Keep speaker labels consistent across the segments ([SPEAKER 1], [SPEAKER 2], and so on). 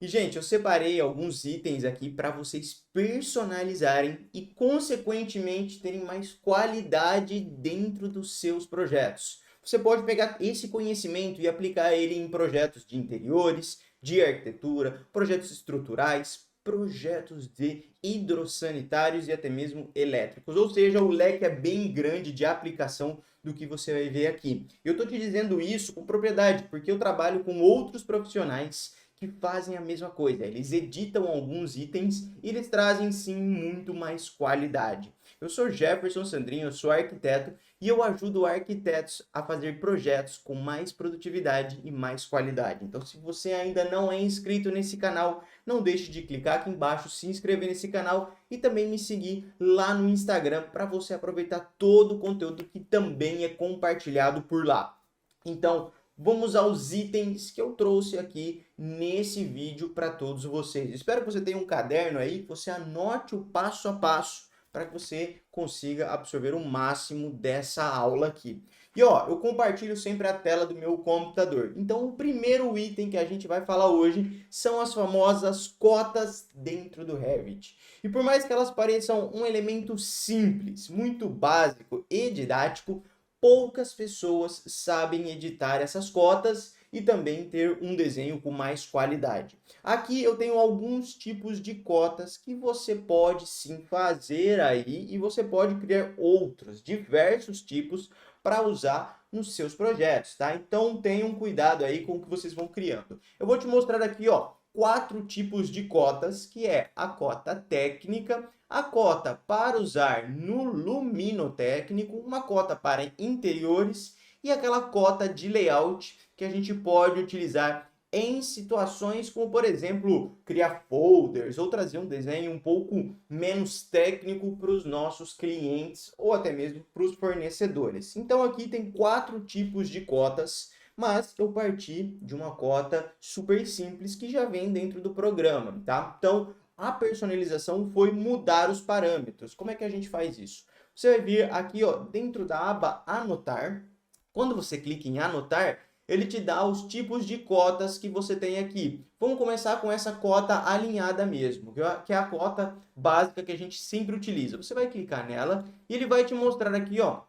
[SPEAKER 1] E, gente, eu separei alguns itens aqui para vocês personalizarem e, consequentemente, terem mais qualidade dentro dos seus projetos. Você pode pegar esse conhecimento e aplicar ele em projetos de interiores, de arquitetura, projetos estruturais, projetos de hidrossanitários e até mesmo elétricos. Ou seja, o leque é bem grande de aplicação do que você vai ver aqui. Eu estou te dizendo isso com propriedade, porque eu trabalho com outros profissionais que fazem a mesma coisa. Eles editam alguns itens e eles trazem sim muito mais qualidade. Eu sou Jefferson Sandrinho, eu sou arquiteto e eu ajudo arquitetos a fazer projetos com mais produtividade e mais qualidade. Então, se você ainda não é inscrito nesse canal, não deixe de clicar aqui embaixo, se inscrever nesse canal e também me seguir lá no Instagram para você aproveitar todo o conteúdo que também é compartilhado por lá. Então, vamos aos itens que eu trouxe aqui nesse vídeo para todos vocês. Espero que você tenha um caderno aí, que você anote o passo a passo para que você consiga absorver o máximo dessa aula aqui. E ó, eu compartilho sempre a tela do meu computador. Então, o primeiro item que a gente vai falar hoje são as famosas cotas dentro do Revit. E por mais que elas pareçam um elemento simples, muito básico e didático, poucas pessoas sabem editar essas cotas e também ter um desenho com mais qualidade. Aqui eu tenho alguns tipos de cotas que você pode sim fazer aí e você pode criar outros, diversos tipos para usar nos seus projetos, tá? Então tenham cuidado aí com o que vocês vão criando. Eu vou te mostrar aqui, ó, 4 tipos de cotas, que é a cota técnica, a cota para usar no luminotécnico, uma cota para interiores e aquela cota de layout que a gente pode utilizar em situações como, por exemplo, criar folders ou trazer um desenho um pouco menos técnico para os nossos clientes ou até mesmo para os fornecedores. Então aqui tem 4 tipos de cotas, mas eu parti de uma cota super simples que já vem dentro do programa, tá? Então a personalização foi mudar os parâmetros. Como é que a gente faz isso? Você vai vir aqui, ó, dentro da aba Anotar. Quando você clica em Anotar, ele te dá os tipos de cotas que você tem aqui. Vamos começar com essa cota alinhada mesmo, que é a cota básica que a gente sempre utiliza. Você vai clicar nela e ele vai te mostrar aqui, ó,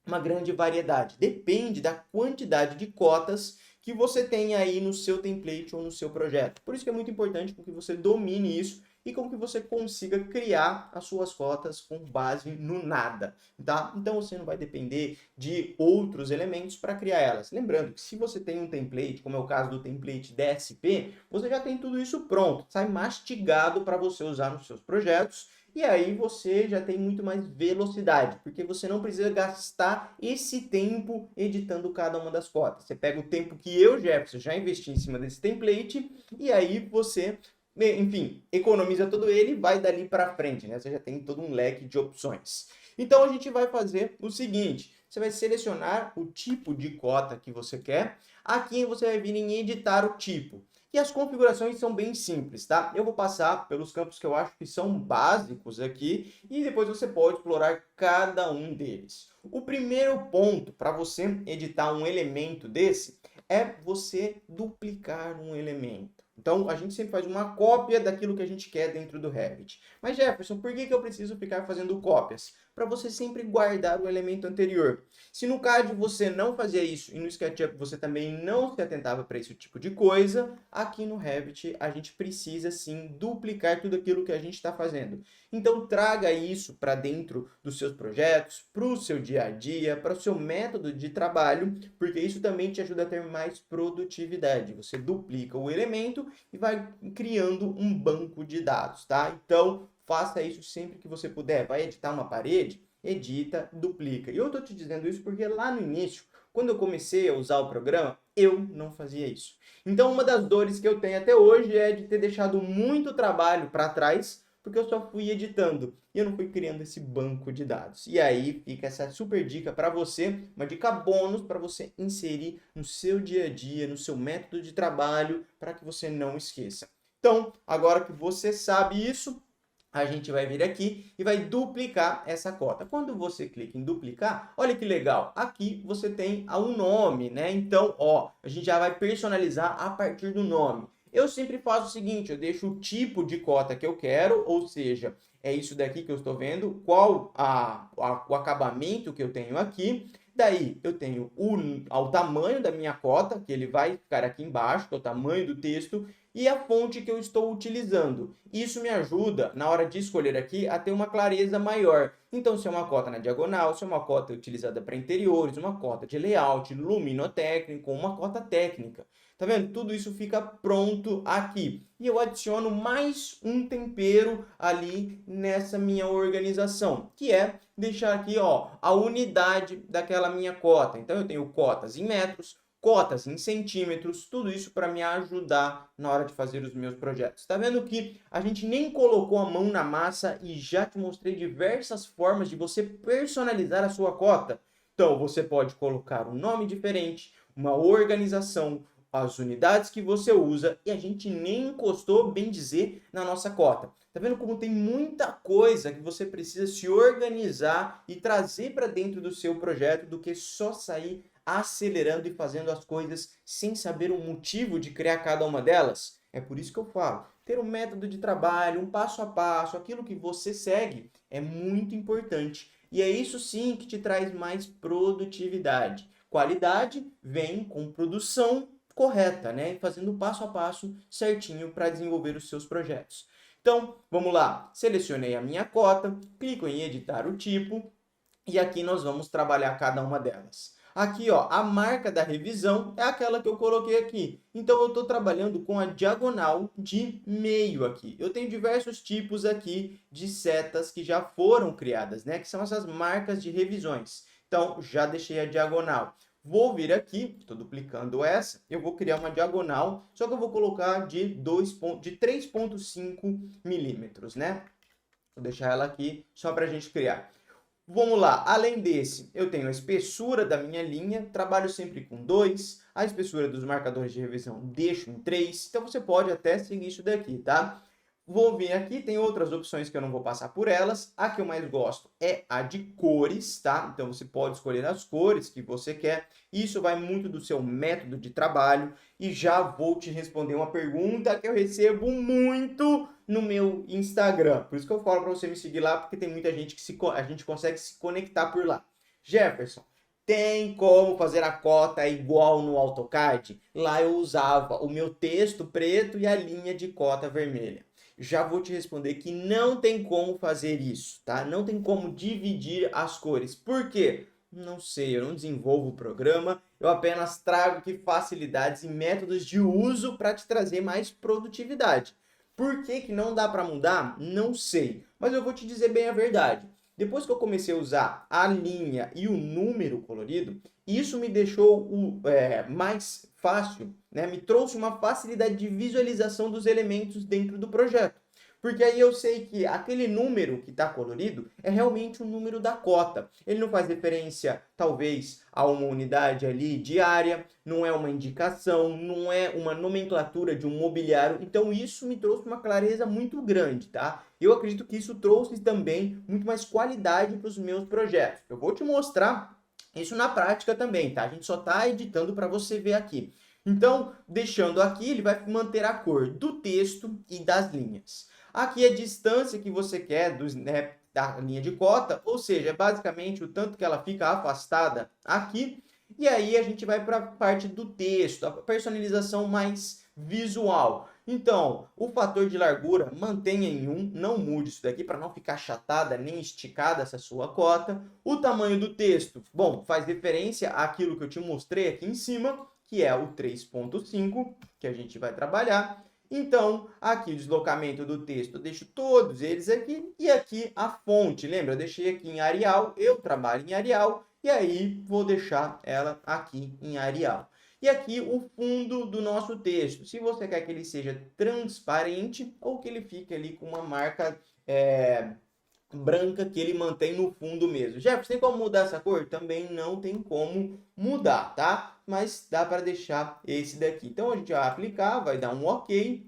[SPEAKER 1] uma grande variedade. Depende da quantidade de cotas que você tem aí no seu template ou no seu projeto. Por isso que é muito importante que você domine isso e como que você consiga criar as suas cotas com base no nada, tá? Então você não vai depender de outros elementos para criar elas. Lembrando que se você tem um template, como é o caso do template DSP, você já tem tudo isso pronto, sai mastigado para você usar nos seus projetos. E aí você já tem muito mais velocidade, porque você não precisa gastar esse tempo editando cada uma das cotas. Você pega o tempo que eu, Jefferson, já investi em cima desse template, e aí você, enfim, economiza todo ele e vai dali para frente, né? Você já tem todo um leque de opções. Então a gente vai fazer o seguinte: você vai selecionar o tipo de cota que você quer. Aqui você vai vir em editar o tipo. E as configurações são bem simples, tá? Eu vou passar pelos campos que eu acho que são básicos aqui e depois você pode explorar cada um deles. O primeiro ponto para você editar um elemento desse é você duplicar um elemento. Então, a gente sempre faz uma cópia daquilo que a gente quer dentro do Revit. Mas, Jefferson, por que eu preciso ficar fazendo cópias? Para você sempre guardar o elemento anterior. Se no CAD você não fazia isso e no SketchUp você também não se atentava para esse tipo de coisa, aqui no Revit a gente precisa sim duplicar tudo aquilo que a gente está fazendo. Então traga isso para dentro dos seus projetos, para o seu dia a dia, para o seu método de trabalho, porque isso também te ajuda a ter mais produtividade. Você duplica o elemento e vai criando um banco de dados, tá? Então faça isso sempre que você puder. Vai editar uma parede? Edita, duplica. E eu estou te dizendo isso porque lá no início, quando eu comecei a usar o programa, eu não fazia isso. Então, uma das dores que eu tenho até hoje é de ter deixado muito trabalho para trás, porque eu só fui editando e eu não fui criando esse banco de dados. E aí fica essa super dica para você, uma dica bônus para você inserir no seu dia a dia, no seu método de trabalho, para que você não esqueça. Então, agora que você sabe isso, a gente vai vir aqui e vai duplicar essa cota. Quando você clica em duplicar, olha que legal, aqui você tem um nome, né? Então, ó, a gente já vai personalizar a partir do nome. eu sempre faço o seguinte, eu deixo o tipo de cota que eu quero, ou seja, é isso daqui que eu estou vendo, qual o acabamento que eu tenho aqui. Daí eu tenho o tamanho da minha cota, que ele vai ficar aqui embaixo, que é o tamanho do texto, e a fonte que eu estou utilizando. Isso me ajuda, na hora de escolher aqui, a ter uma clareza maior. Então, se é uma cota na diagonal, se é uma cota utilizada para interiores, uma cota de layout, luminotécnico, uma cota técnica. Tá vendo? Tudo isso fica pronto aqui. E eu adiciono mais um tempero ali nessa minha organização, que é deixar aqui, ó, a unidade daquela minha cota. Então, eu tenho cotas em metros, cotas em centímetros, tudo isso para me ajudar na hora de fazer os meus projetos. Tá vendo que a gente nem colocou a mão na massa e já te mostrei diversas formas de você personalizar a sua cota? Então, você pode colocar um nome diferente, uma organização, as unidades que você usa, e a gente nem encostou, bem dizer, na nossa cota. Tá vendo como tem muita coisa que você precisa se organizar e trazer para dentro do seu projeto do que só sair acelerando e fazendo as coisas sem saber o motivo de criar cada uma delas? É por isso que eu falo, ter um método de trabalho, um passo a passo, aquilo que você segue é muito importante. E é isso sim que te traz mais produtividade. Qualidade vem com produção correta, né? Fazendo passo a passo certinho para desenvolver os seus projetos. Então, vamos lá. Selecionei a minha cota, clico em editar o tipo e aqui nós vamos trabalhar cada uma delas. Aqui, ó, a marca da revisão é aquela que eu coloquei aqui. Então, eu estou trabalhando com a diagonal de meio aqui. Eu tenho diversos tipos aqui de setas que já foram criadas, né? Que são essas marcas de revisões. Então, já deixei a diagonal. Vou vir aqui, estou duplicando essa, eu vou criar uma diagonal, só que eu vou colocar de 3,5 milímetros, né? Vou deixar ela aqui só para a gente criar. Vamos lá, além desse, eu tenho a espessura da minha linha, trabalho sempre com 2, a espessura dos marcadores de revisão deixo em 3, então você pode até seguir isso daqui, tá? Vou vir aqui, tem outras opções que eu não vou passar por elas. A que eu mais gosto é a de cores, tá? Então você pode escolher as cores que você quer. Isso vai muito do seu método de trabalho. E já vou te responder uma pergunta que eu recebo muito no meu Instagram. Por isso que eu falo para você me seguir lá, porque tem muita gente que a gente consegue se conectar por lá. Jefferson, tem como fazer a cota igual no AutoCAD? Lá eu usava o meu texto preto e a linha de cota vermelha. Já vou te responder que não tem como fazer isso, tá? Não tem como dividir as cores. Por quê? Não sei, eu não desenvolvo o programa, eu apenas trago aqui facilidades e métodos de uso para te trazer mais produtividade. Por que que não dá para mudar? Não sei, mas eu vou te dizer bem a verdade. Depois que eu comecei a usar a linha e o número colorido, isso me deixou mais fácil, né? Me trouxe uma facilidade de visualização dos elementos dentro do projeto. Porque aí eu sei que aquele número que está colorido é realmente o número da cota. Ele não faz referência, talvez, a uma unidade ali diária, não é uma indicação, não é uma nomenclatura de um mobiliário. Então isso me trouxe uma clareza muito grande, tá? Eu acredito que isso trouxe também muito mais qualidade para os meus projetos. Eu vou te mostrar isso na prática também, tá? A gente só está editando para você ver aqui. Então, deixando aqui, ele vai manter a cor do texto e das linhas. Aqui a distância que você quer da linha de cota, ou seja, basicamente o tanto que ela fica afastada aqui. E aí a gente vai para a parte do texto, a personalização mais visual. Então, o fator de largura mantenha em 1, não mude isso daqui para não ficar achatada nem esticada essa sua cota. O tamanho do texto, bom, faz referência àquilo que eu te mostrei aqui em cima, que é o 3.5, que a gente vai trabalhar. Então, aqui o deslocamento do texto, eu deixo todos eles aqui, e aqui a fonte, lembra? Eu deixei aqui em Arial, eu trabalho em Arial, e aí vou deixar ela aqui em Arial. E aqui o fundo do nosso texto, se você quer que ele seja transparente ou que ele fique ali com uma marca branca que ele mantém no fundo mesmo. Jefferson, tem como mudar essa cor? Também não tem como mudar, tá? Mas dá para deixar esse daqui. Então a gente vai aplicar, vai dar um OK,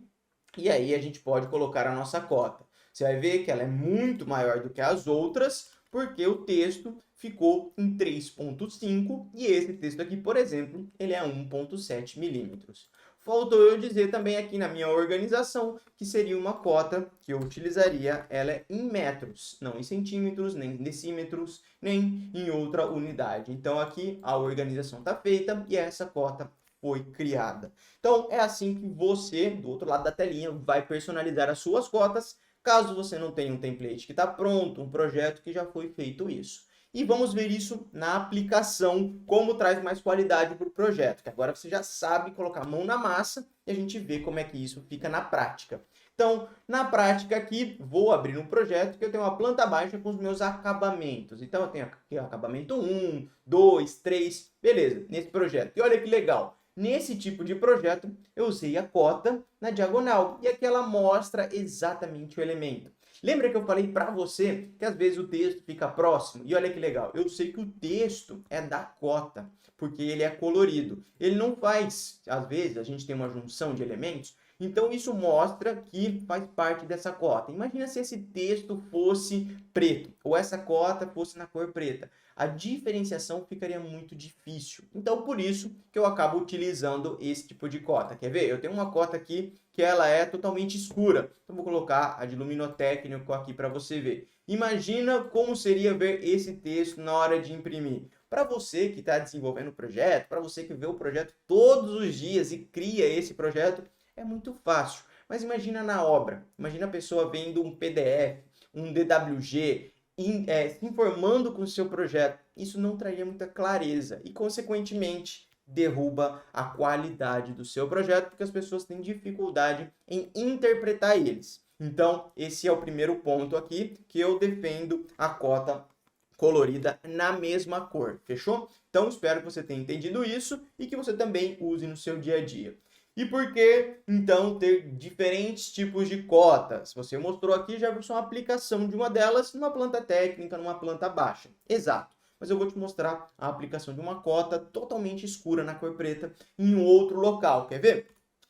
[SPEAKER 1] e aí a gente pode colocar a nossa cota. Você vai ver que ela é muito maior do que as outras, porque o texto ficou em 3.5 e esse texto aqui, por exemplo, ele é 1.7 milímetros. faltou eu dizer também aqui na minha organização que seria uma cota que eu utilizaria, ela é em metros, não em centímetros, nem em decímetros, nem em outra unidade. Então aqui a organização está feita e essa cota foi criada. Então é assim que você, do outro lado da telinha, vai personalizar as suas cotas, caso você não tenha um template que está pronto, um projeto que já foi feito isso. E vamos ver isso na aplicação, como traz mais qualidade para o projeto, que agora você já sabe colocar a mão na massa e a gente vê como é que isso fica na prática. Então, na prática aqui, vou abrir um projeto que eu tenho uma planta baixa com os meus acabamentos. Então, eu tenho aqui o acabamento 1, 2, 3, beleza, nesse projeto. E olha que legal, nesse tipo de projeto, eu usei a cota na diagonal e aqui ela mostra exatamente o elemento. Lembra que eu falei para você que às vezes o texto fica próximo? E olha que legal, eu sei que o texto é da cota, porque ele é colorido. Ele não faz, às vezes a gente tem uma junção de elementos, então isso mostra que faz parte dessa cota. Imagina se esse texto fosse preto, ou essa cota fosse na cor preta. A diferenciação ficaria muito difícil. Então, por isso que eu acabo utilizando esse tipo de cota. Quer ver? Eu tenho uma cota aqui que ela é totalmente escura. Então, vou colocar a de luminotécnico aqui para você ver. Imagina como seria ver esse texto na hora de imprimir. Para você que está desenvolvendo o projeto, para você que vê o projeto todos os dias e cria esse projeto, é muito fácil. Mas imagina na obra. Imagina a pessoa vendo um PDF, um DWG, se informando com o seu projeto. Isso não traria muita clareza e, consequentemente, derruba a qualidade do seu projeto, porque as pessoas têm dificuldade em interpretar eles. Então, esse é o primeiro ponto aqui que eu defendo a cota colorida na mesma cor, fechou? Então, espero que você tenha entendido isso e que você também use no seu dia a dia. E por que, então, ter diferentes tipos de cotas? Você mostrou aqui, Jefferson, a aplicação de uma delas numa planta técnica, numa planta baixa. Exato. Mas eu vou te mostrar a aplicação de uma cota totalmente escura na cor preta em um outro local. Quer ver?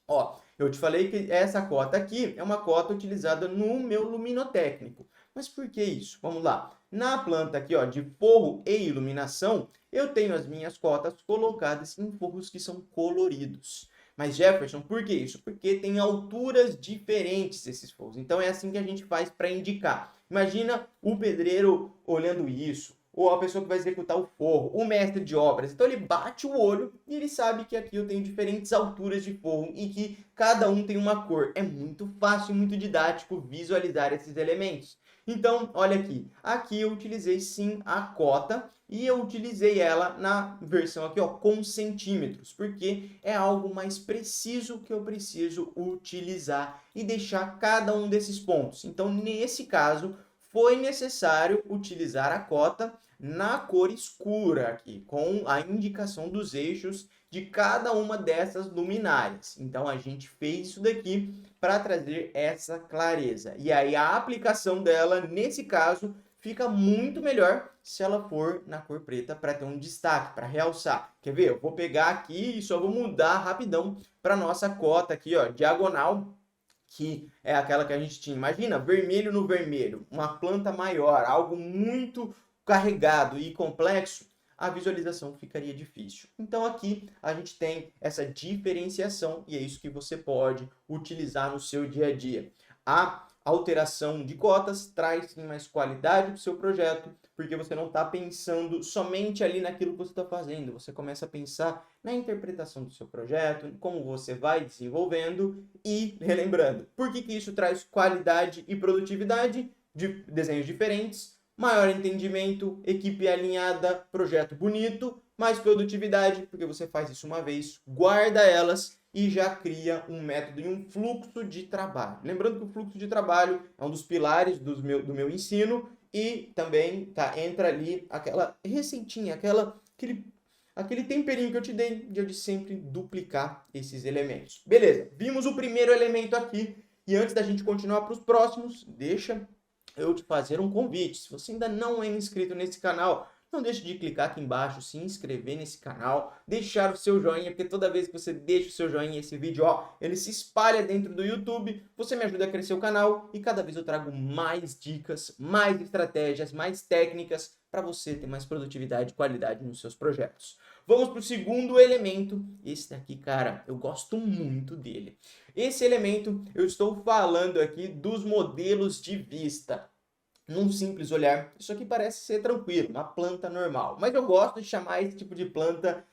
[SPEAKER 1] Ó, eu te falei que essa cota aqui é uma cota utilizada no meu luminotécnico. Mas por que isso? Vamos lá. Na planta aqui, ó, de forro e iluminação, eu tenho as minhas cotas colocadas em forros que são coloridos. Mas Jefferson, por que isso? Porque tem alturas diferentes esses forros. Então é assim que a gente faz para indicar. Imagina o pedreiro olhando isso, ou a pessoa que vai executar o forro, o mestre de obras. Então ele bate o olho e ele sabe que aqui eu tenho diferentes alturas de forro e que cada um tem uma cor. É muito fácil e muito didático visualizar esses elementos. Então, olha aqui. Aqui eu utilizei sim a cota e eu utilizei ela na versão aqui, ó, com centímetros, porque é algo mais preciso que eu preciso utilizar e deixar cada um desses pontos. Então, nesse caso, foi necessário utilizar a cota na cor escura aqui, com a indicação dos eixos de cada uma dessas luminárias. Então, a gente fez isso daqui para trazer essa clareza. E aí, a aplicação dela, nesse caso, fica muito melhor se ela for na cor preta para ter um destaque, para realçar. Quer ver? Eu vou pegar aqui e só vou mudar rapidão para nossa cota aqui, ó, diagonal, que é aquela que a gente tinha. Imagina, vermelho no vermelho, uma planta maior, algo muito carregado e complexo, a visualização ficaria difícil. Então aqui a gente tem essa diferenciação e é isso que você pode utilizar no seu dia a dia. A alteração de cotas traz mais qualidade para o seu projeto, porque você não está pensando somente ali naquilo que você está fazendo, você começa a pensar na interpretação do seu projeto, como você vai desenvolvendo e relembrando. Por que isso traz qualidade e produtividade de desenhos diferentes, maior entendimento, equipe alinhada, projeto bonito, mais produtividade, porque você faz isso uma vez, guarda elas e já cria um método e um fluxo de trabalho. Lembrando que o fluxo de trabalho é um dos pilares do meu ensino e também entra ali aquela receitinha, aquele temperinho que eu te dei de sempre duplicar esses elementos. Beleza, vimos o primeiro elemento aqui e antes da gente continuar para os próximos, deixa eu te fazer um convite. Se você ainda não é inscrito nesse canal, não deixe de clicar aqui embaixo, se inscrever nesse canal, deixar o seu joinha, porque toda vez que você deixa o seu joinha, esse vídeo, ó, ele se espalha dentro do YouTube, você me ajuda a crescer o canal e cada vez eu trago mais dicas, mais estratégias, mais técnicas para você ter mais produtividade e qualidade nos seus projetos. Vamos para o segundo elemento. Esse daqui, cara, eu gosto muito dele. Esse elemento, eu estou falando aqui dos modelos de vista. Num simples olhar, isso aqui parece ser tranquilo, uma planta normal. Mas eu gosto de chamar esse tipo de planta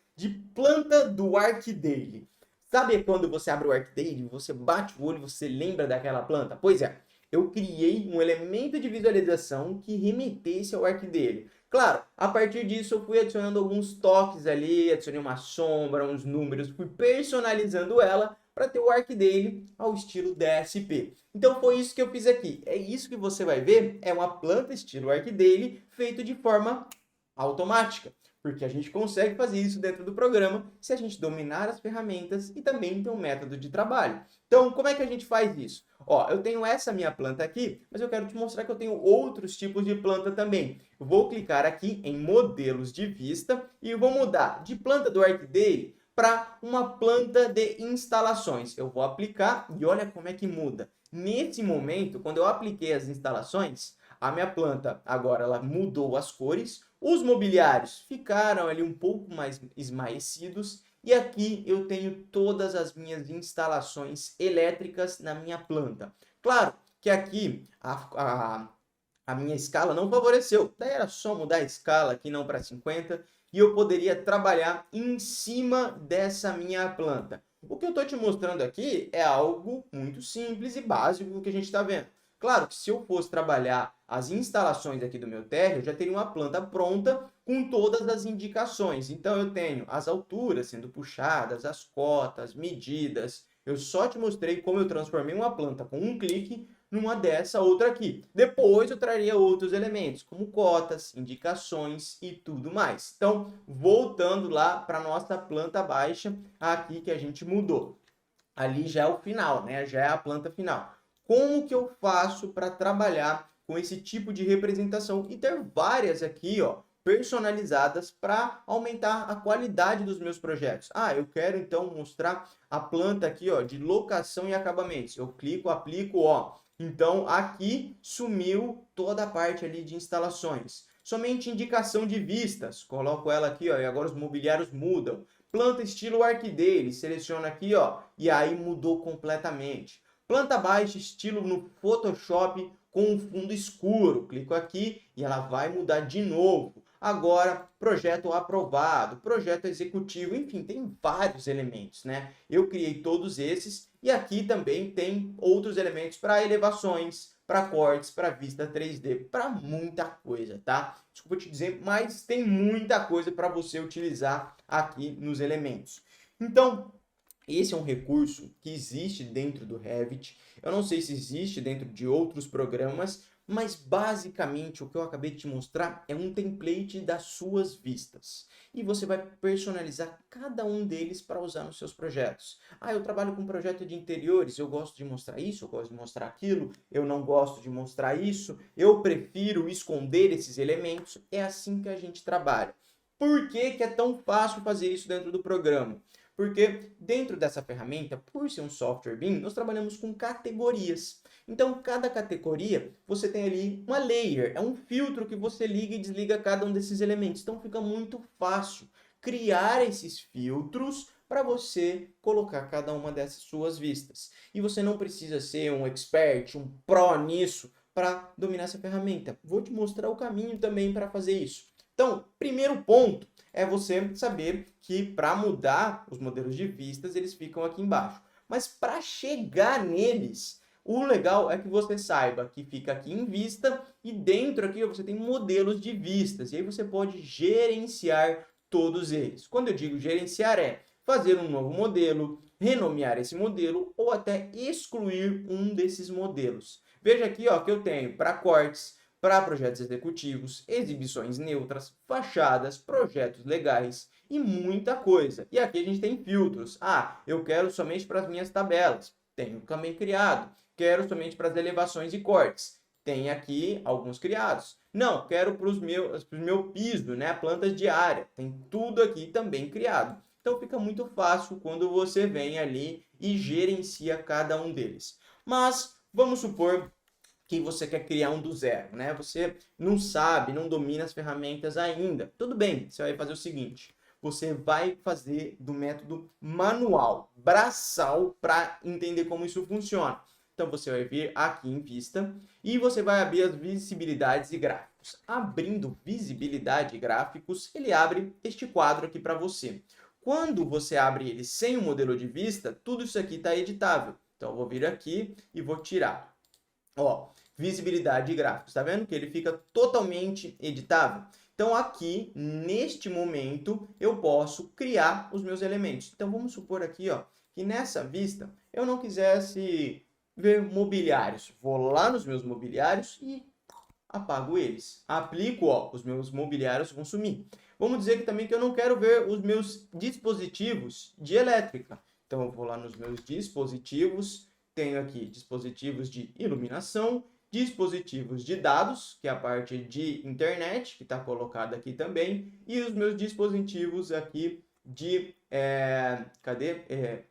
[SPEAKER 1] do Archdaily. Sabe quando você abre o Archdaily, você bate o olho e você lembra daquela planta? Pois é, eu criei um elemento de visualização que remetesse ao Archdaily. Claro, a partir disso eu fui adicionando alguns toques ali, adicionei uma sombra, uns números, fui personalizando ela para ter o Archdaily ao estilo DSP. Então foi isso que eu fiz aqui. É isso que você vai ver, é uma planta estilo Archdaily feito de forma automática. Porque a gente consegue fazer isso dentro do programa se a gente dominar as ferramentas e também ter um método de trabalho. Então, como é que a gente faz isso? Ó, eu tenho essa minha planta aqui, mas eu quero te mostrar que eu tenho outros tipos de planta também. Eu vou clicar aqui em modelos de vista e eu vou mudar de planta do Archdaily para uma planta de instalações. Eu vou aplicar e olha como é que muda. Nesse momento, quando eu apliquei as instalações, a minha planta agora ela mudou as cores, os mobiliários ficaram ali um pouco mais esmaecidos e aqui eu tenho todas as minhas instalações elétricas na minha planta. Claro que aqui a minha escala não favoreceu, daí era só mudar a escala aqui não para 50 e eu poderia trabalhar em cima dessa minha planta. O que eu estou te mostrando aqui é algo muito simples e básico do que a gente está vendo. Claro que se eu fosse trabalhar as instalações aqui do meu térreo, eu já teria uma planta pronta com todas as indicações. Então eu tenho as alturas sendo puxadas, as cotas, medidas. Eu só te mostrei como eu transformei uma planta com um clique numa dessa outra aqui. Depois eu traria outros elementos, como cotas, indicações e tudo mais. Então, voltando lá para a nossa planta baixa, aqui que a gente mudou. Ali já é o final, né? Já é a planta final. Como que eu faço para trabalhar com esse tipo de representação e ter várias aqui, ó, personalizadas para aumentar a qualidade dos meus projetos? Ah, eu quero então mostrar a planta aqui, ó, de locação e acabamentos. Eu clico, aplico, ó. Então aqui sumiu toda a parte ali de instalações. Somente indicação de vistas. Coloco ela aqui, ó, e agora os mobiliários mudam. Planta estilo Archdaily, seleciono aqui, ó, e aí mudou completamente. Planta baixa estilo no Photoshop com um fundo escuro. Clico aqui e ela vai mudar de novo. Agora, projeto aprovado, projeto executivo, enfim, tem vários elementos, né? Eu criei todos esses e aqui também tem outros elementos para elevações, para cortes, para vista 3D, para muita coisa, tá? Desculpa te dizer, mas tem muita coisa para você utilizar aqui nos elementos. Então, esse é um recurso que existe dentro do Revit. Eu não sei se existe dentro de outros programas, mas basicamente o que eu acabei de te mostrar é um template das suas vistas. E você vai personalizar cada um deles para usar nos seus projetos. Ah, eu trabalho com projeto de interiores, eu gosto de mostrar isso, eu gosto de mostrar aquilo, eu não gosto de mostrar isso, eu prefiro esconder esses elementos. É assim que a gente trabalha. Por que que é tão fácil fazer isso dentro do programa? Porque dentro dessa ferramenta, por ser um software BIM, nós trabalhamos com categorias. Então, cada categoria, você tem ali uma layer, é um filtro que você liga e desliga cada um desses elementos. Então, fica muito fácil criar esses filtros para você colocar cada uma dessas suas vistas. E você não precisa ser um expert, um pro nisso, para dominar essa ferramenta. Vou te mostrar o caminho também para fazer isso. Então, primeiro ponto é você saber que para mudar os modelos de vistas, eles ficam aqui embaixo. Mas para chegar neles, o legal é que você saiba que fica aqui em vista e dentro aqui você tem modelos de vistas. E aí você pode gerenciar todos eles. Quando eu digo gerenciar é fazer um novo modelo, renomear esse modelo ou até excluir um desses modelos. Veja aqui ó, que eu tenho para cortes, para projetos executivos, exibições neutras, fachadas, projetos legais e muita coisa. E aqui a gente tem filtros. Ah, eu quero somente para as minhas tabelas. Tenho também criado. Quero somente para as elevações e cortes. tem aqui alguns criados. Não, quero para o meu piso, né? Plantas de área, tem tudo aqui também criado. Então fica muito fácil quando você vem ali e gerencia cada um deles. Mas vamos supor que você quer criar um do zero, né? Você não sabe, não domina as ferramentas ainda. Tudo bem, você vai fazer o seguinte: você vai fazer do método manual, braçal, para entender como isso funciona. Então você vai vir aqui em vista e você vai abrir as visibilidades e gráficos. Abrindo visibilidade e gráficos, ele abre este quadro aqui para você. Quando você abre ele sem o modelo de vista, tudo isso aqui está editável. Então eu vou vir aqui e vou tirar. Ó, visibilidade e gráficos, tá vendo que ele fica totalmente editável? Então aqui, neste momento, eu posso criar os meus elementos. Então vamos supor aqui, ó, que nessa vista eu não quisesse ver mobiliários. Vou lá nos meus mobiliários e apago eles. Aplico, ó, os meus mobiliários vão sumir. Vamos dizer que também que eu não quero ver os meus dispositivos de elétrica. Então eu vou lá nos meus dispositivos, tenho aqui dispositivos de iluminação, dispositivos de dados, que é a parte de internet, que está colocada aqui também, e os meus dispositivos aqui de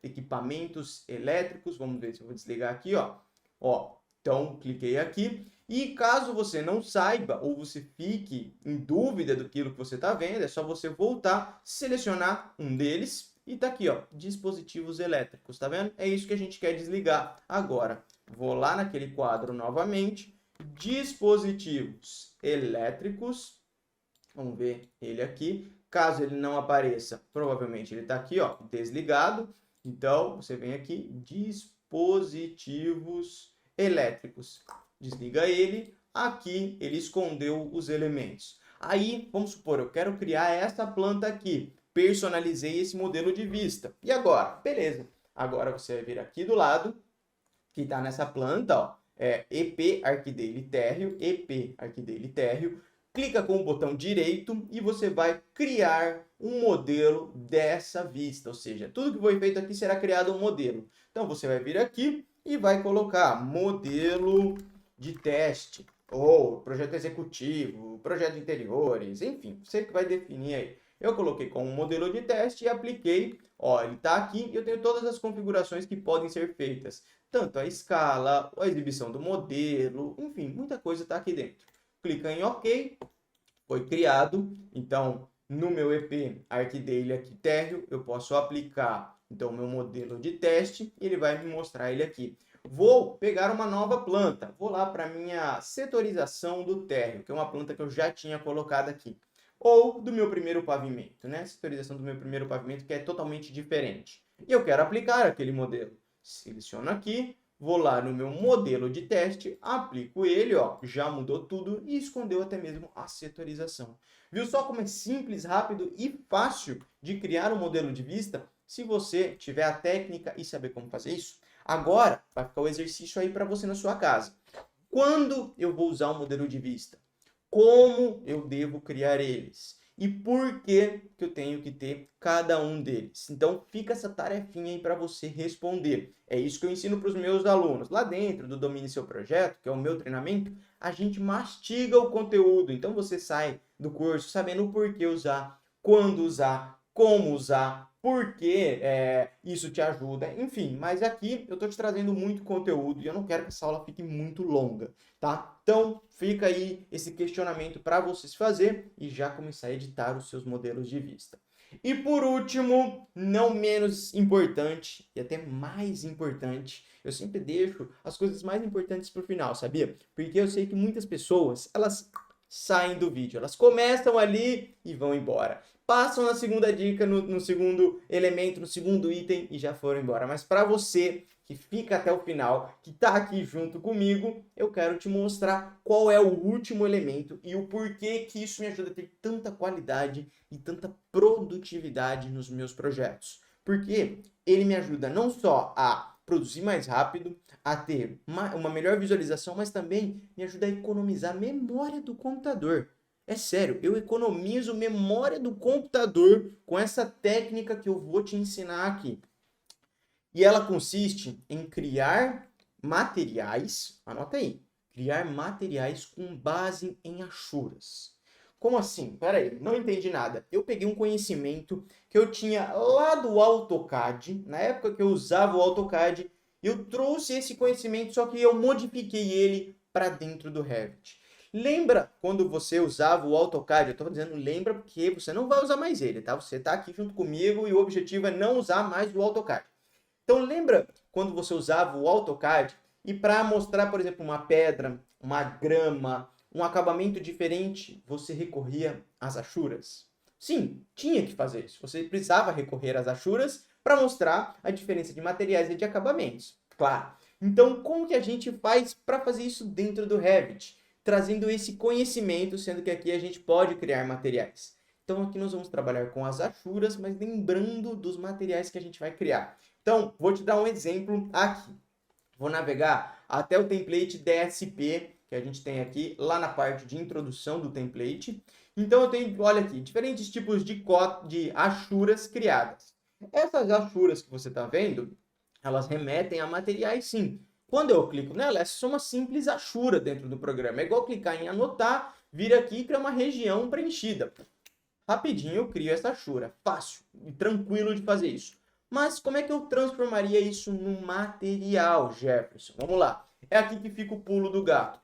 [SPEAKER 1] equipamentos elétricos. Vamos ver se eu vou desligar aqui, ó. Então cliquei aqui. E caso você não saiba ou você fique em dúvida do que você está vendo, é só você voltar, selecionar um deles e tá aqui, ó, dispositivos elétricos, tá vendo? É isso que a gente quer desligar agora. Vou lá naquele quadro novamente, dispositivos elétricos, vamos ver ele aqui. Caso ele não apareça, provavelmente ele tá aqui, ó, desligado. Então, você vem aqui, dispositivos elétricos. Desliga ele, aqui ele escondeu os elementos. Aí, vamos supor, eu quero criar essa planta aqui. Personalizei esse modelo de vista. E agora? Beleza. Agora você vai vir aqui do lado, que está nessa planta, ó, EP Archidale Térreo, EP Archidale Térreo. Clica com o botão direito e você vai criar um modelo dessa vista. Ou seja, tudo que foi feito aqui será criado um modelo. Então você vai vir aqui e vai colocar modelo de teste, ou projeto executivo, projeto de interiores, enfim, você que vai definir aí. Eu coloquei como modelo de teste e apliquei. Ó, ele está aqui e eu tenho todas as configurações que podem ser feitas. Tanto a escala, a exibição do modelo, enfim, muita coisa está aqui dentro. Clica em OK, foi criado. Então, no meu EP Archidale aqui térreo, eu posso aplicar então o meu modelo de teste e ele vai me mostrar ele aqui. Vou pegar uma nova planta, vou lá para a minha setorização do térreo, que é uma planta que eu já tinha colocado aqui. Ou do meu primeiro pavimento, né? Setorização do meu primeiro pavimento, que é totalmente diferente. E eu quero aplicar aquele modelo. Seleciono aqui, vou lá no meu modelo de teste, aplico ele, ó, já mudou tudo e escondeu até mesmo a setorização. Viu só como é simples, rápido e fácil de criar um modelo de vista? Se você tiver a técnica e saber como fazer isso, agora vai ficar o exercício aí para você na sua casa. Quando eu vou usar um modelo de vista? Como eu devo criar eles? E por que eu tenho que ter cada um deles? Então, fica essa tarefinha aí para você responder. É isso que eu ensino para os meus alunos. Lá dentro do Domine Seu Projeto, que é o meu treinamento, a gente mastiga o conteúdo. Então, você sai do curso sabendo o porquê usar, quando usar, como usar, por que isso te ajuda, enfim. Mas aqui eu estou te trazendo muito conteúdo e eu não quero que essa aula fique muito longa, tá? Então, fica aí esse questionamento para vocês fazer e já começar a editar os seus modelos de vista. E por último, não menos importante e até mais importante, eu sempre deixo as coisas mais importantes para o final, sabia? Porque eu sei que muitas pessoas, elas saem do vídeo, elas começam ali e vão embora. Passam na segunda dica, no segundo elemento, no segundo item e já foram embora. Mas para você que fica até o final, que está aqui junto comigo, eu quero te mostrar qual é o último elemento e o porquê que isso me ajuda a ter tanta qualidade e tanta produtividade nos meus projetos. Porque ele me ajuda não só a produzir mais rápido, a ter uma melhor visualização, mas também me ajuda a economizar a memória do computador. É sério, eu economizo memória do computador com essa técnica que eu vou te ensinar aqui. E ela consiste em criar materiais, anota aí, criar materiais com base em achuras. Como assim? Peraí, não entendi nada. Eu peguei um conhecimento que eu tinha lá do AutoCAD, na época que eu usava o AutoCAD, eu trouxe esse conhecimento, só que eu modifiquei ele para dentro do Revit. Lembra quando você usava o AutoCAD? Eu estou dizendo lembra porque você não vai usar mais ele, tá? Você está aqui junto comigo e o objetivo é não usar mais o AutoCAD. Então lembra quando você usava o AutoCAD e para mostrar, por exemplo, uma pedra, uma grama, um acabamento diferente, você recorria às achuras? Sim, tinha que fazer isso. Você precisava recorrer às achuras para mostrar a diferença de materiais e de acabamentos. Claro. Então, como que a gente faz para fazer isso dentro do Revit? Trazendo esse conhecimento, sendo que aqui a gente pode criar materiais. Então, aqui nós vamos trabalhar com as achuras, mas lembrando dos materiais que a gente vai criar. Então, vou te dar um exemplo aqui. Vou navegar até o template DSP, que a gente tem aqui, lá na parte de introdução do template. Então, eu tenho, olha aqui, diferentes tipos de achuras criadas. Essas achuras que você está vendo, elas remetem a materiais, sim. Quando eu clico nela, essa é uma simples achura dentro do programa. É igual clicar em anotar, vir aqui e criar uma região preenchida. Rapidinho eu crio essa achura. Fácil e tranquilo de fazer isso. Mas como é que eu transformaria isso num material, Jefferson? Vamos lá. É aqui que fica o pulo do gato.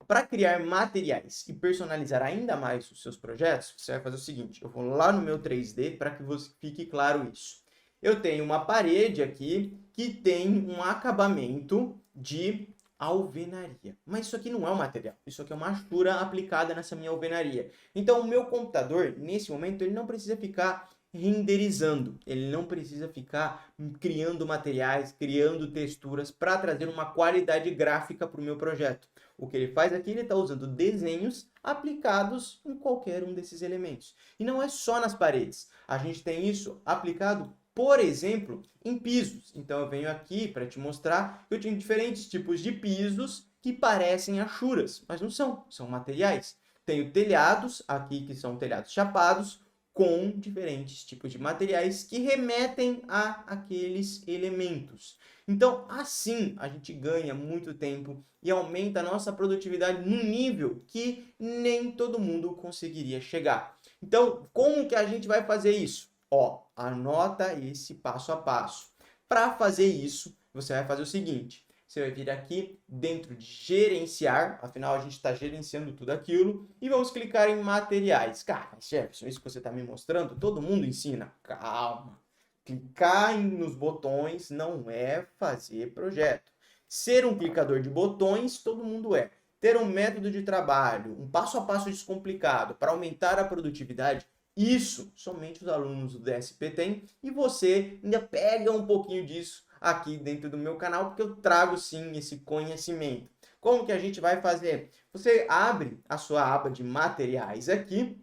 [SPEAKER 1] Para criar materiais e personalizar ainda mais os seus projetos, você vai fazer o seguinte. Eu vou lá no meu 3D para que fique claro isso. Eu tenho uma parede aqui que tem um acabamento de alvenaria. Mas isso aqui não é um material. Isso aqui é uma achura aplicada nessa minha alvenaria. Então, o meu computador, nesse momento, ele não precisa ficar renderizando. Ele não precisa ficar criando materiais, criando texturas para trazer uma qualidade gráfica para o meu projeto. O que ele faz aqui, ele está usando desenhos aplicados em qualquer um desses elementos. E não é só nas paredes. A gente tem isso aplicado, por exemplo, em pisos. Então eu venho aqui para te mostrar que eu tenho diferentes tipos de pisos que parecem achuras, mas não são, são materiais. Tenho telhados aqui que são telhados chapados, com diferentes tipos de materiais que remetem a aqueles elementos. Então, assim, a gente ganha muito tempo e aumenta a nossa produtividade num nível que nem todo mundo conseguiria chegar. Então, como que a gente vai fazer isso? Ó, anota esse passo a passo. Para fazer isso, você vai fazer o seguinte: você vai vir aqui dentro de gerenciar, afinal a gente está gerenciando tudo aquilo, e vamos clicar em materiais. Cara, Jefferson, isso que você está me mostrando, todo mundo ensina. Calma. Clicar nos botões não é fazer projeto. Ser um clicador de botões, todo mundo é. Ter um método de trabalho, um passo a passo descomplicado para aumentar a produtividade, isso somente os alunos do DSP têm, e você ainda pega um pouquinho disso aqui dentro do meu canal, porque eu trago sim esse conhecimento. Como que a gente vai fazer? Você abre a sua aba de materiais aqui,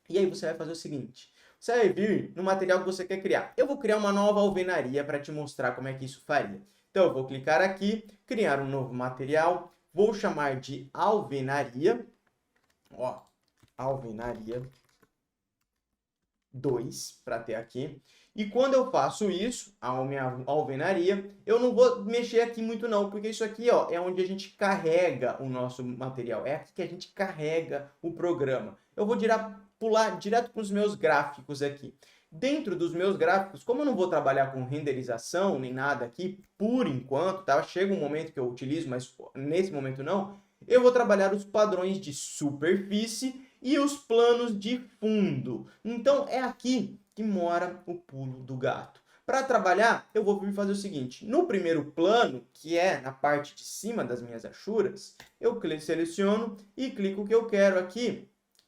[SPEAKER 1] e aí você vai fazer o seguinte: você vai vir no material que você quer criar. Eu vou criar uma nova alvenaria para te mostrar como é que isso faria. Então eu vou clicar aqui, criar um novo material, vou chamar de alvenaria, ó, alvenaria 2 para ter aqui. E quando eu faço isso, a minha alvenaria, eu não vou mexer aqui muito não, porque isso aqui, ó, é onde a gente carrega o nosso material. É aqui que a gente carrega o programa. Eu vou pular direto para os meus gráficos aqui. Dentro dos meus gráficos, como eu não vou trabalhar com renderização nem nada aqui, por enquanto, tá? Chega um momento que eu utilizo, mas nesse momento não. Eu vou trabalhar os padrões de superfície e os planos de fundo. Então, é aqui que mora o pulo do gato. Para trabalhar, eu vou vir fazer o seguinte: no primeiro plano, que é na parte de cima das minhas achuras, eu seleciono e clico o que eu quero aqui,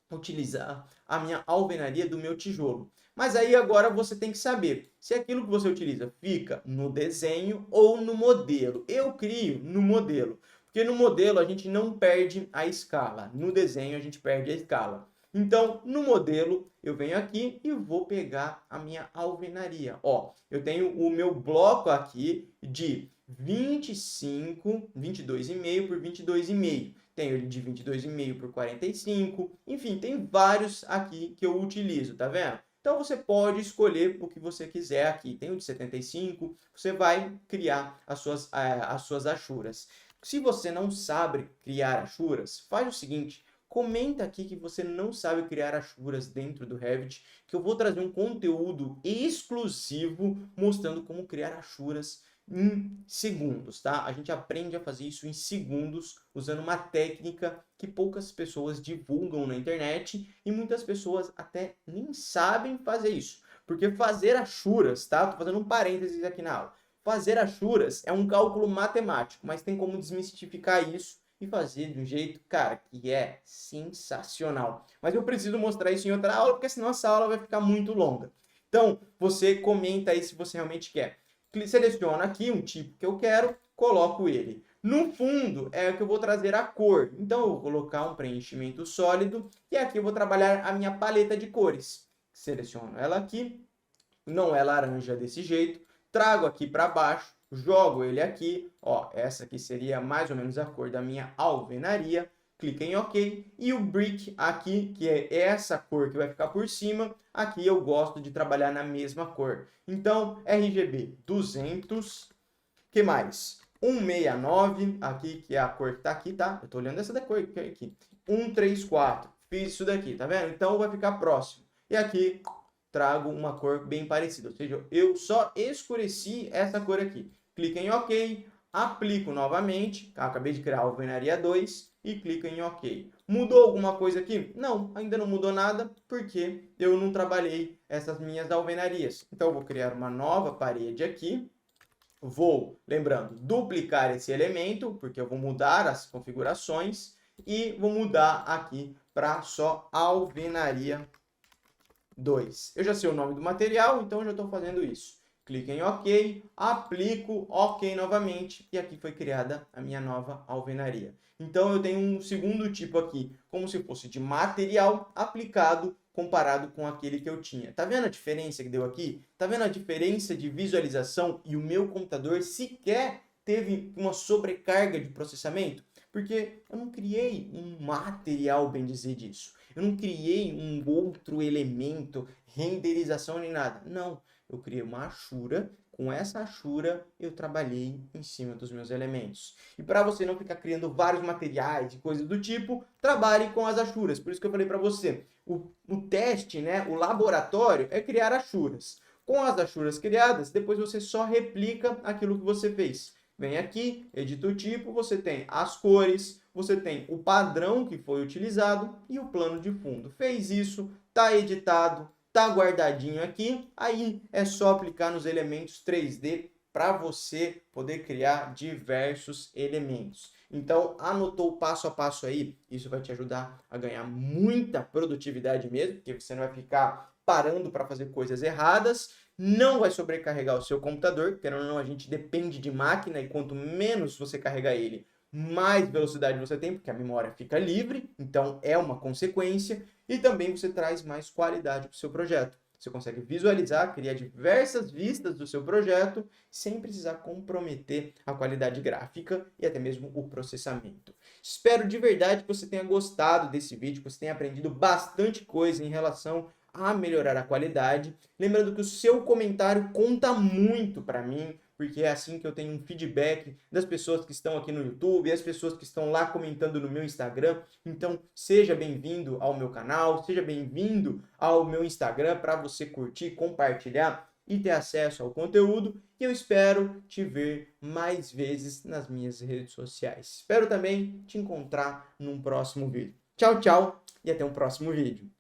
[SPEAKER 1] utilizar a minha alvenaria do meu tijolo. Mas aí agora você tem que saber se aquilo que você utiliza fica no desenho ou no modelo. Eu crio no modelo, porque no modelo a gente não perde a escala, no desenho a gente perde a escala. Então, no modelo, eu venho aqui e vou pegar a minha alvenaria. Ó, eu tenho o meu bloco aqui de 25, 22,5 por 22,5. Tenho ele de 22,5 por 45. Enfim, tem vários aqui que eu utilizo, tá vendo? Então, você pode escolher o que você quiser aqui. Tem o de 75, você vai criar as suas achuras. Se você não sabe criar achuras, faz o seguinte, comenta aqui que você não sabe criar achuras dentro do Revit, que eu vou trazer um conteúdo exclusivo mostrando como criar achuras em segundos, tá? A gente aprende a fazer isso em segundos, usando uma técnica que poucas pessoas divulgam na internet e muitas pessoas até nem sabem fazer isso. Porque fazer achuras, tá? Tô fazendo um parênteses aqui na aula. Fazer achuras é um cálculo matemático, mas tem como desmistificar isso e fazer de um jeito, cara, que é sensacional. Mas eu preciso mostrar isso em outra aula, porque senão essa aula vai ficar muito longa. Então, você comenta aí se você realmente quer. Seleciona aqui um tipo que eu quero, coloco ele. No fundo é o que eu vou trazer a cor. Então, eu vou colocar um preenchimento sólido e aqui eu vou trabalhar a minha paleta de cores. Seleciono ela aqui, não é laranja desse jeito, trago aqui para baixo, jogo ele aqui, ó, essa aqui seria mais ou menos a cor da minha alvenaria, clica em OK, e o brick aqui, que é essa cor que vai ficar por cima, aqui eu gosto de trabalhar na mesma cor. Então, RGB 200, que mais? 169, aqui, que é a cor que tá aqui, tá? Eu tô olhando essa da cor aqui. 134, fiz isso daqui, tá vendo? Então, vai ficar próximo. E aqui, trago uma cor bem parecida, ou seja, eu só escureci essa cor aqui. Clica em OK, aplico novamente, acabei de criar a alvenaria 2 e clica em OK. Mudou alguma coisa aqui? Não, ainda não mudou nada, porque eu não trabalhei essas minhas alvenarias. Então, eu vou criar uma nova parede aqui, vou, lembrando, duplicar esse elemento, porque eu vou mudar as configurações, e vou mudar aqui para só alvenaria 2. Eu já sei o nome do material, então eu já estou fazendo isso. Clique em OK, aplico OK novamente e aqui foi criada a minha nova alvenaria. Então eu tenho um segundo tipo aqui, como se fosse de material aplicado comparado com aquele que eu tinha. Tá vendo a diferença que deu aqui? Tá vendo a diferença de visualização? E o meu computador sequer teve uma sobrecarga de processamento? Porque eu não criei um material, bem dizer, disso. Eu não criei um outro elemento, renderização nem nada. Não, eu criei uma achura. Com essa achura, eu trabalhei em cima dos meus elementos. E para você não ficar criando vários materiais e coisas do tipo, trabalhe com as achuras. Por isso que eu falei para você, o teste, né, o laboratório é criar achuras. Com as achuras criadas, depois você só replica aquilo que você fez. Vem aqui, edita o tipo, você tem as cores, você tem o padrão que foi utilizado e o plano de fundo. Fez isso, está editado, está guardadinho aqui, aí é só aplicar nos elementos 3D para você poder criar diversos elementos. Então, anotou o passo a passo aí, isso vai te ajudar a ganhar muita produtividade mesmo, porque você não vai ficar parando para fazer coisas erradas, não vai sobrecarregar o seu computador, querendo ou não, a gente depende de máquina e quanto menos você carregar ele, mais velocidade você tem, porque a memória fica livre, então é uma consequência, e também você traz mais qualidade para o seu projeto. Você consegue visualizar, criar diversas vistas do seu projeto sem precisar comprometer a qualidade gráfica e até mesmo o processamento. Espero de verdade que você tenha gostado desse vídeo, que você tenha aprendido bastante coisa em relação a melhorar a qualidade. Lembrando que o seu comentário conta muito para mim, porque é assim que eu tenho um feedback das pessoas que estão aqui no YouTube e as pessoas que estão lá comentando no meu Instagram. Então, seja bem-vindo ao meu canal, seja bem-vindo ao meu Instagram para você curtir, compartilhar e ter acesso ao conteúdo. E eu espero te ver mais vezes nas minhas redes sociais. Espero também te encontrar num próximo vídeo. Tchau, tchau e até um próximo vídeo.